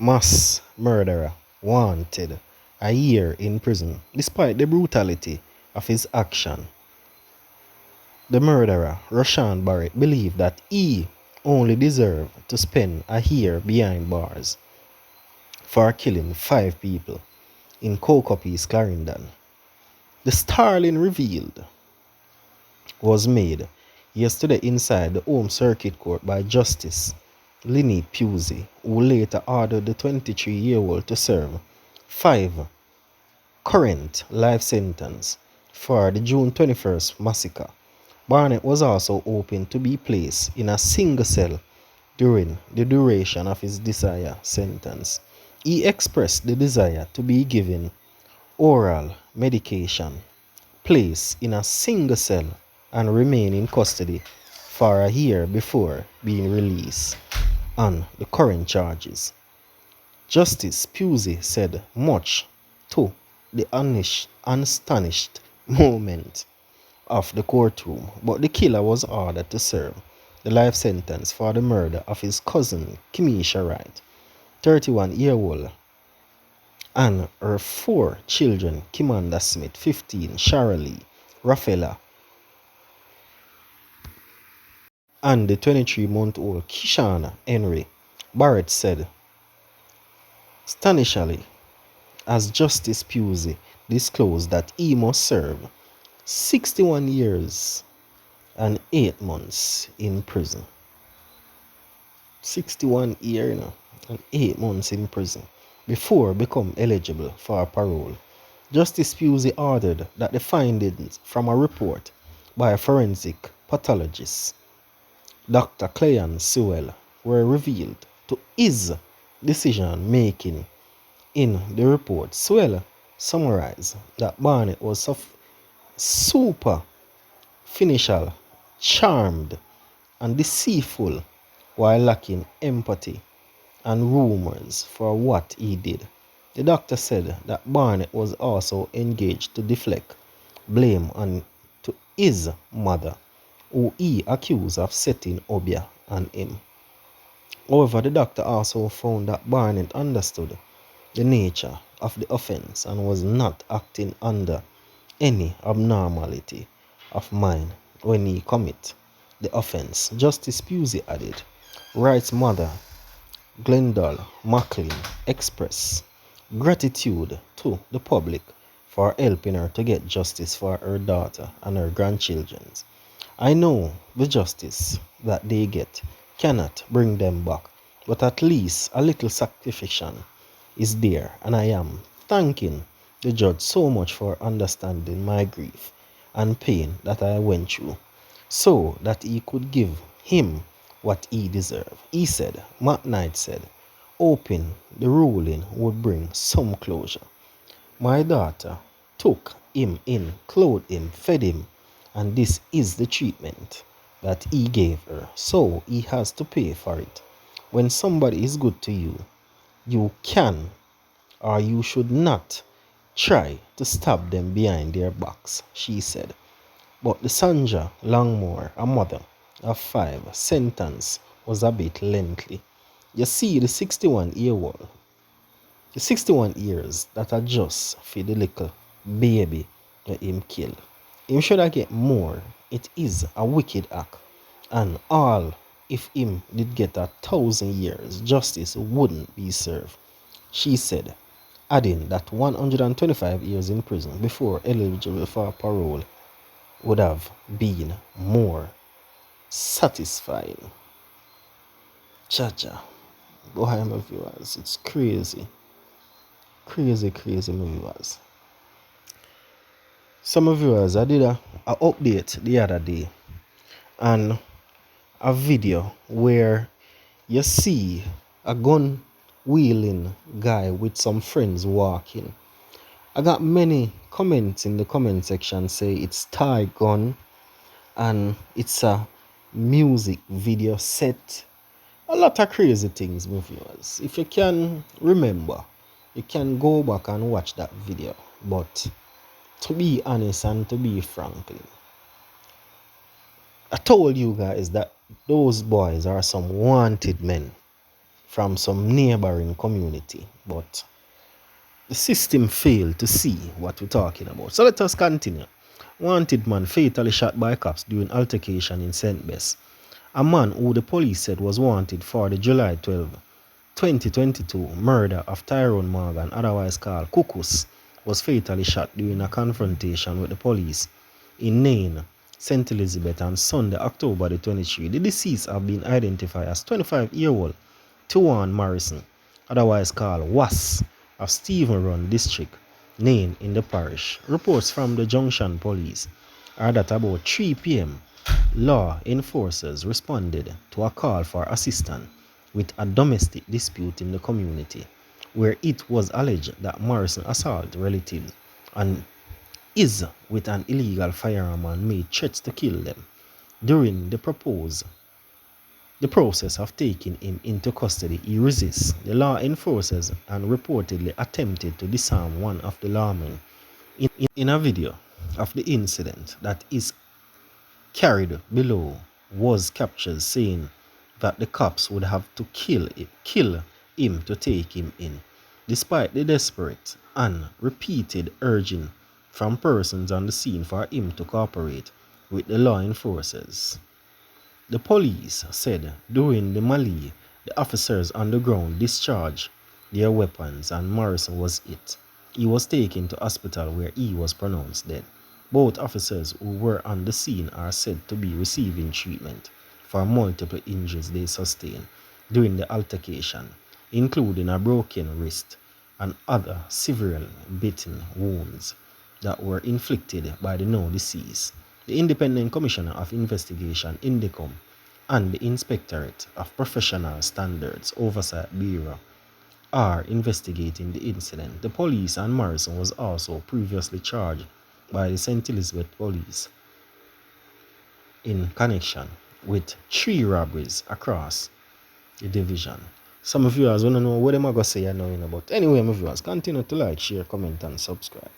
Mass murderer wanted a year in prison despite the brutality of his action. The murderer, Rashan Barrett, believed that he only deserved to spend a year behind bars for killing 5 people in Cocopese, Clarendon. The startling reveal was made yesterday inside the Home Circuit Court by Justice Linny Pusey, who later ordered the 23-year-old to serve 5 current life sentences for the June 21st massacre. Barnett was also hoping to be placed in a single cell during the duration of his desired sentence. He expressed the desire to be given oral medication, placed in a single cell, and remain in custody for a year before being released on the current charges. Justice Pusey said much to the astonished moment of the courtroom, but the killer was ordered to serve the life sentence for the murder of his cousin Kimisha Wright, 31-year-old, and her 4 children, Kimanda Smith, 15, Sharalee, Rafaela, and the 23-month-old Kishana Henry. Barrett said, astonishingly, as Justice Pusey disclosed that he must serve 61 years and 8 months in prison. 61 years and 8 months in prison before become eligible for parole. Justice Pusey ordered that the findings from a report by a forensic pathologist, Dr. Cleon Sewell, were revealed to his decision making. In the report, Sewell summarized that Barnett was superficial, charmed, and deceitful while lacking empathy and rumors for what he did. The doctor said that Barnett was also engaged to deflect blame on to his mother, who he accused of setting Obia on him. However, the doctor also found that Barnett understood the nature of the offense and was not acting under any abnormality of mind when he committed the offense. Justice Pusey added, Wright's mother, Glendale McLean, expressed gratitude to the public for helping her to get justice for her daughter and her grandchildren. I know the justice that they get cannot bring them back, but at least a little sacrifice is there, and I am thanking the judge so much for understanding my grief and pain that I went through, so that he could give him what he deserved. He said, McKnight said, hoping the ruling would bring some closure. My daughter took him in, clothed him, fed him, and this is the treatment that he gave her, so he has to pay for it. When somebody is good to you, you can or you should not try to stab them behind their backs, she said. But the Sandra Longmore, a mother of 5, sentence was a bit lengthy. You see, the 61 years that are just for the little baby that him killed. Him should have get more. It is a wicked act. And all if him did get 1,000 years, justice wouldn't be served, she said, adding that 125 years in prison before eligible for parole would have been more satisfying. Chacha. Boy, my viewers, it's crazy. Crazy, my viewers. Some viewers, I did a update the other day and a video where you see a gun wheeling guy with some friends walking. I got many comments in the comment section say it's Thai gun and it's a music video set. A lot of crazy things, my viewers. If you can remember, you can go back and watch that video. But to be honest and to be frank, I told you guys that those boys are some wanted men from some neighboring community, but the system failed to see what we're talking about. So let us continue. Wanted man fatally shot by cops during altercation in St. Bess. A man who the police said was wanted for the July 12, 2022 murder of Tyrone Morgan, otherwise called Cuckoos, was fatally shot during a confrontation with the police in Nain, St. Elizabeth on Sunday, October the 23rd. The deceased have been identified as 25-year-old Tuan Morrison, otherwise called Was, of Stephen Run District, Nain in the parish. Reports from the Junction Police are that about 3 p.m. law enforcers responded to a call for assistance with a domestic dispute in the community, where it was alleged that Morrison assaulted relatives and is with an illegal firearm and made threats to kill them. During the process of taking him into custody, he resists the law enforcers and reportedly attempted to disarm one of the lawmen. In a video of the incident that is carried below was captured saying that the cops would have to kill him to take him in, despite the desperate and repeated urging from persons on the scene for him to cooperate with the law enforcers. The police said during the melee, the officers on the ground discharged their weapons and Morrison was hit. He was taken to hospital where he was pronounced dead. Both officers who were on the scene are said to be receiving treatment for multiple injuries they sustained during the altercation, including a broken wrist and other severe bitten wounds that were inflicted by the now deceased. The Independent Commissioner of Investigation, INDECOM, and the Inspectorate of Professional Standards Oversight Bureau are investigating the incident. The police and Morrison was also previously charged by the St. Elizabeth Police in connection with 3 robberies across the division. Some of you guys want to know what am I going to say, but anyway, my viewers, continue to like, share, comment, and subscribe.